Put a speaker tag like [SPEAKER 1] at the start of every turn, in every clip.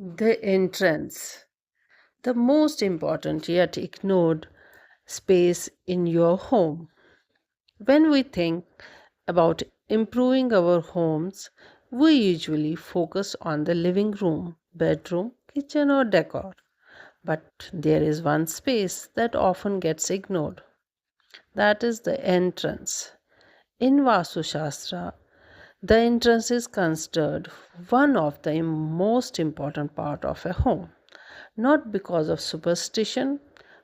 [SPEAKER 1] The entrance, the most important yet ignored space in your home. When we think about improving our homes, we usually focus on the living room, bedroom, kitchen, or decor. But there is one space that often gets ignored, that is the entrance. In Vastu Shastra, the entrance is considered one of the most important part of a home, not because of superstition,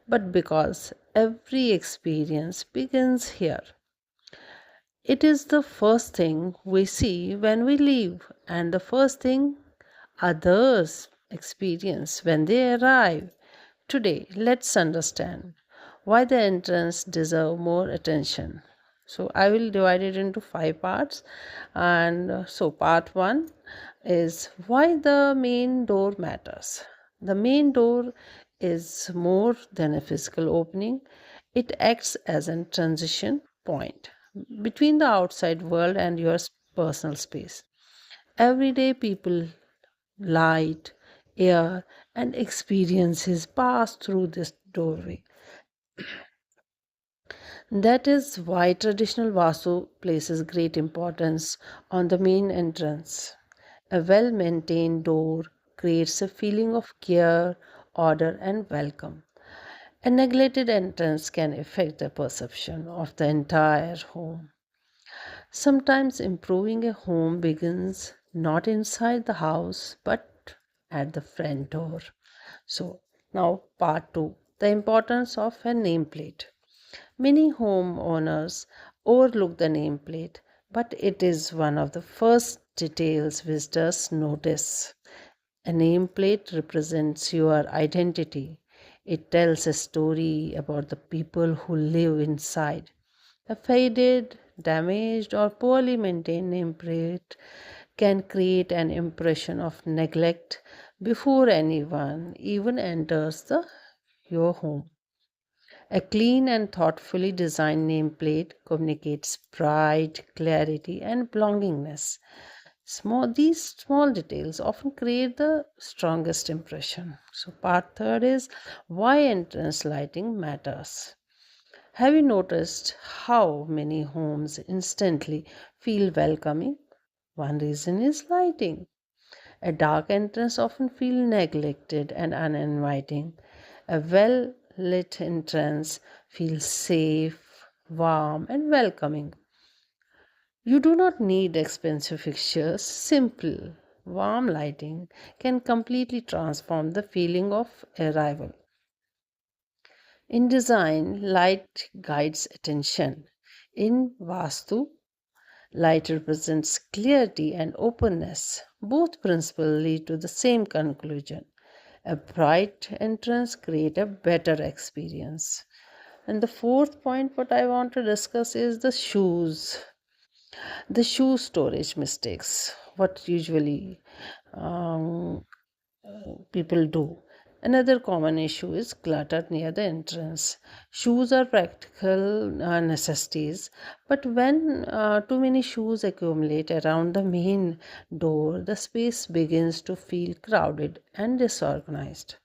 [SPEAKER 1] but because every experience begins here. It is the first thing we see when we leave, and the first thing others experience when they arrive. Today, let's understand why the entrance deserve more attention. So I will divide it into five parts. And so part 1 is why the main door matters. The main door is more than a physical opening. It acts as a transition point between the outside world and your personal space. Everyday people, light, air, and experiences pass through this doorway. That is why traditional Vastu places great importance on the main entrance. A well maintained door creates a feeling of care, order, and welcome. A neglected entrance can affect the perception of the entire home. Sometimes improving a home begins not inside the house but at the front door. So, now part 2, the importance of a nameplate. Many homeowners overlook the nameplate, but it is one of the first details visitors notice. A nameplate represents your identity. It tells a story about the people who live inside. A faded, damaged, or poorly maintained nameplate can create an impression of neglect before anyone even enters your home. A clean and thoughtfully designed nameplate communicates pride, clarity, and belongingness. These small details often create the strongest impression. So, part third is why entrance lighting matters. Have you noticed how many homes instantly feel welcoming? One reason is lighting. A dark entrance often feels neglected and uninviting. A well lit entrance feels safe, warm, and welcoming. You do not need expensive fixtures. Simple, warm lighting can completely transform the feeling of arrival. In design, light guides attention. In Vastu, light represents clarity and openness. Both principles lead to the same conclusion. A bright entrance creates a better experience. And the fourth point, what I want to discuss is the shoes. The shoe storage mistakes. What usually um, people do. Another common issue is clutter near the entrance. Shoes are practical necessities, but when too many shoes accumulate around the main door, the space begins to feel crowded and disorganized.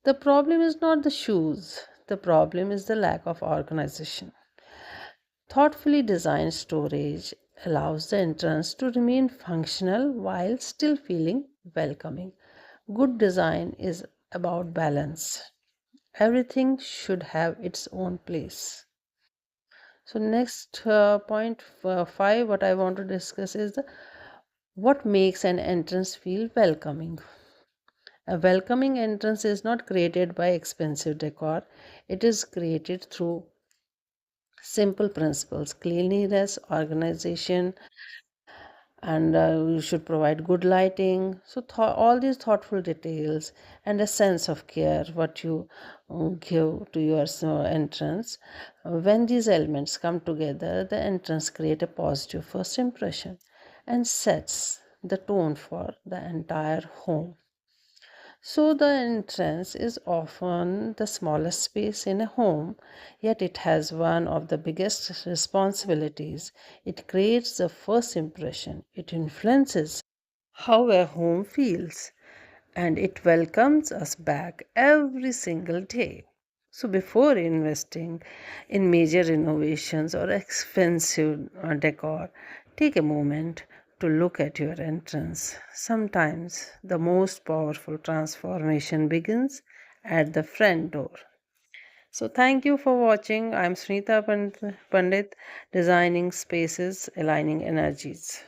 [SPEAKER 1] The problem is not the shoes, the problem is the lack of organization. Thoughtfully designed storage allows the entrance to remain functional while still feeling welcoming. Good design is about balance. Everything should have its own place. So next point 5, what I want to discuss is what makes an entrance feel welcoming. A welcoming entrance is not created by expensive decor. It is created through simple principles: cleanliness, organization, and you should provide good lighting. So all these thoughtful details and a sense of care what you give to your entrance, when these elements come together, the entrance create a positive first impression and sets the tone for the entire home. So, the entrance is often the smallest space in a home, yet it has one of the biggest responsibilities. It creates the first impression, it influences how a home feels. and it welcomes us back every single day. So, before investing in major renovations or expensive decor, take a moment to look at your entrance. Sometimes the most powerful transformation begins at the front door. So, thank you for watching. I'm Sunita Pandit, designing spaces, aligning energies.